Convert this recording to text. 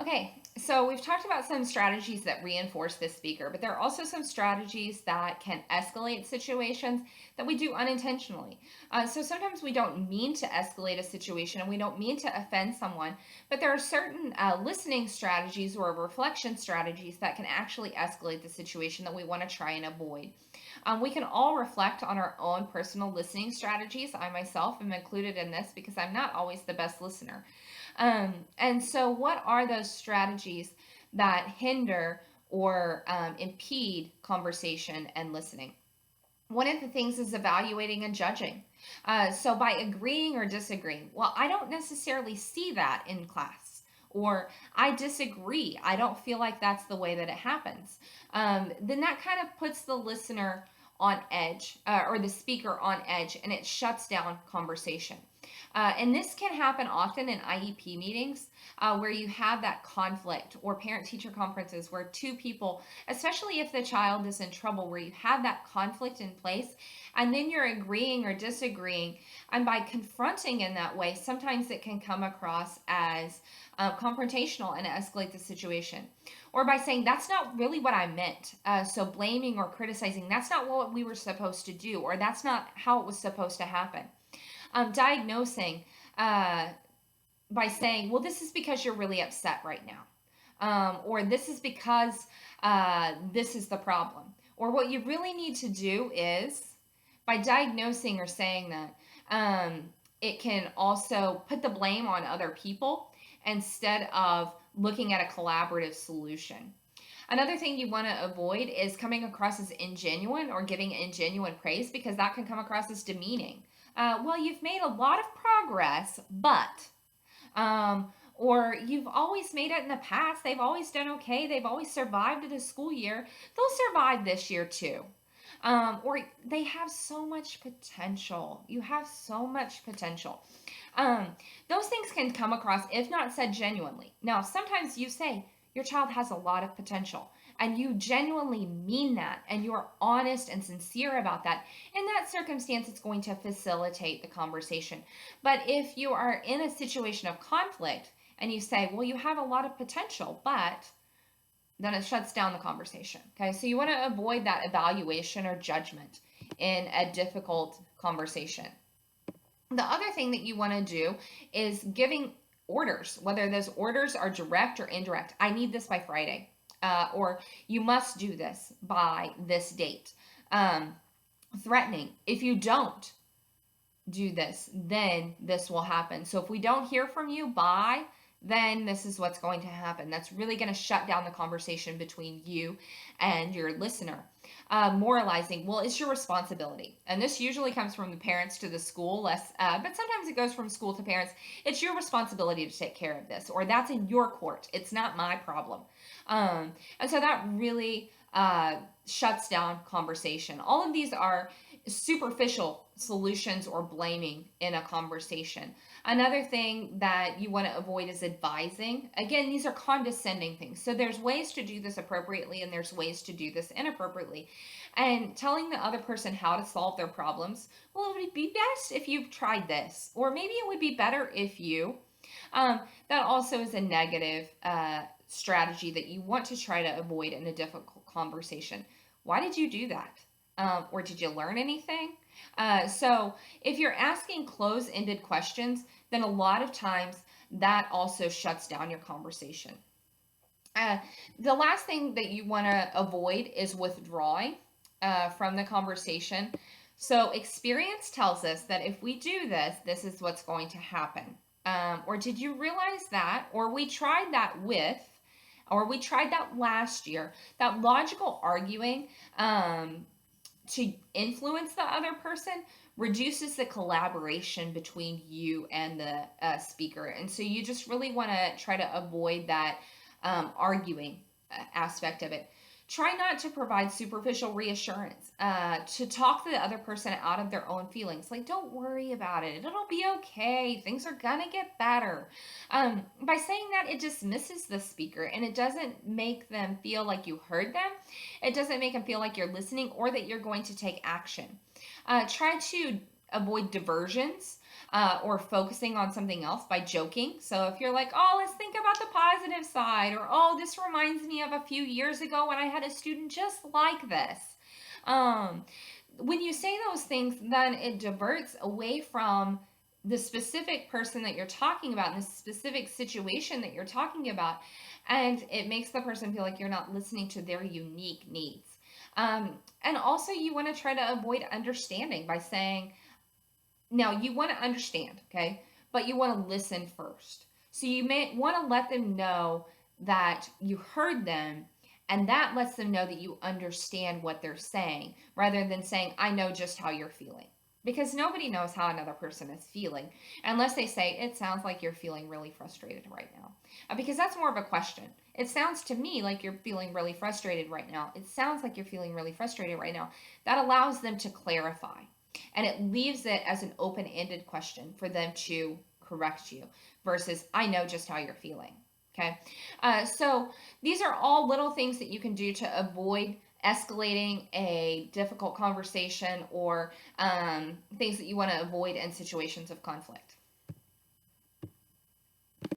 Okay, so we've talked about some strategies that reinforce this speaker, but there are also some strategies that can escalate situations that we do unintentionally. So sometimes we don't mean to escalate a situation and we don't mean to offend someone, but there are certain listening strategies or reflection strategies that can actually escalate the situation that we want to try and avoid. We can all reflect on our own personal listening strategies. I myself am included in this because I'm not always the best listener. And so, what are those strategies that hinder or impede conversation and listening? One of the things is evaluating and judging. So, by agreeing or disagreeing, well, I don't necessarily see that in class. Or I disagree. I don't feel like that's the way that it happens. Then that kind of puts the listener on edge or the speaker on edge, and it shuts down conversation. And this can happen often in IEP meetings where you have that conflict, or parent teacher conferences where two people, especially if the child is in trouble, where you have that conflict in place and then you're agreeing or disagreeing. And by confronting in that way, sometimes it can come across as confrontational and escalate the situation. Or by saying, that's not really what I meant. So blaming or criticizing, that's not what we were supposed to do, or that's not how it was supposed to happen. Diagnosing by saying, well, this is because you're really upset right now. Or this is because this is the problem. Or what you really need to do is, by diagnosing or saying that, it can also put the blame on other people instead of looking at a collaborative solution. Another thing you want to avoid is coming across as ingenuine or giving ingenuine praise, because that can come across as demeaning. Well, you've made a lot of progress, but, or you've always made it in the past. They've always done okay. They've always survived the school year. They'll survive this year too. Or they have so much potential. You have so much potential. Those things can come across, if not said genuinely. Now, sometimes you say, your child has a lot of potential, and you genuinely mean that, and you're honest and sincere about that. In that circumstance, it's going to facilitate the conversation. But if you are in a situation of conflict and you say, well, you have a lot of potential, but, then it shuts down the conversation. Okay, so you want to avoid that evaluation or judgment in a difficult conversation. The other thing that you want to do is giving orders, whether those orders are direct or indirect. I need this by Friday, or you must do this by this date. Threatening, if you don't do this, then this will happen. So if we don't hear from you by, then this is what's going to happen. That's really going to shut down the conversation between you and your listener. Moralizing, well, it's your responsibility. And this usually comes from the parents to the school, less, but sometimes it goes from school to parents. It's your responsibility to take care of this, or that's in your court. It's not my problem. And so that really shuts down conversation. All of these are superficial solutions or blaming in a conversation. Another thing that you want to avoid is advising. Again, these are condescending things. So there's ways to do this appropriately and there's ways to do this inappropriately. And telling the other person how to solve their problems, well, it would be best if you've tried this, or maybe it would be better if you. That also is a negative strategy that you want to try to avoid in a difficult conversation. Why did you do that? Or did you learn anything? So if you're asking close-ended questions, then a lot of times that also shuts down your conversation. The last thing that you want to avoid is withdrawing from the conversation. So experience tells us that if we do this, this is what's going to happen. Or did you realize that? Or we tried that with, or we tried that last year. That logical arguing to influence the other person reduces the collaboration between you and the speaker. And so you just really want to try to avoid that arguing aspect of it. Try not to provide superficial reassurance, to talk the other person out of their own feelings. Like, don't worry about it. It'll be okay. Things are going to get better. By saying that, it dismisses the speaker and it doesn't make them feel like you heard them. It doesn't make them feel like you're listening or that you're going to take action. Try to avoid diversions. or focusing on something else by joking. So if you're like, oh, let's think about the positive side, or oh, this reminds me of a few years ago when I had a student just like this. Um, when you say those things, then it diverts away from the specific person that you're talking about, and the specific situation that you're talking about, and it makes the person feel like you're not listening to their unique needs. And also, you want to try to avoid understanding by saying, now you want to understand, okay, but you want to listen first. So you may want to let them know that you heard them, and that lets them know that you understand what they're saying, rather than saying, I know just how you're feeling. Because nobody knows how another person is feeling unless they say, it sounds like you're feeling really frustrated right now. Because that's more of a question. It sounds to me like you're feeling really frustrated right now. It sounds like you're feeling really frustrated right now. That allows them to clarify. And it leaves it as an open-ended question for them to correct you versus, I know just how you're feeling. Okay. So these are all little things that you can do to avoid escalating a difficult conversation, or things that you want to avoid in situations of conflict.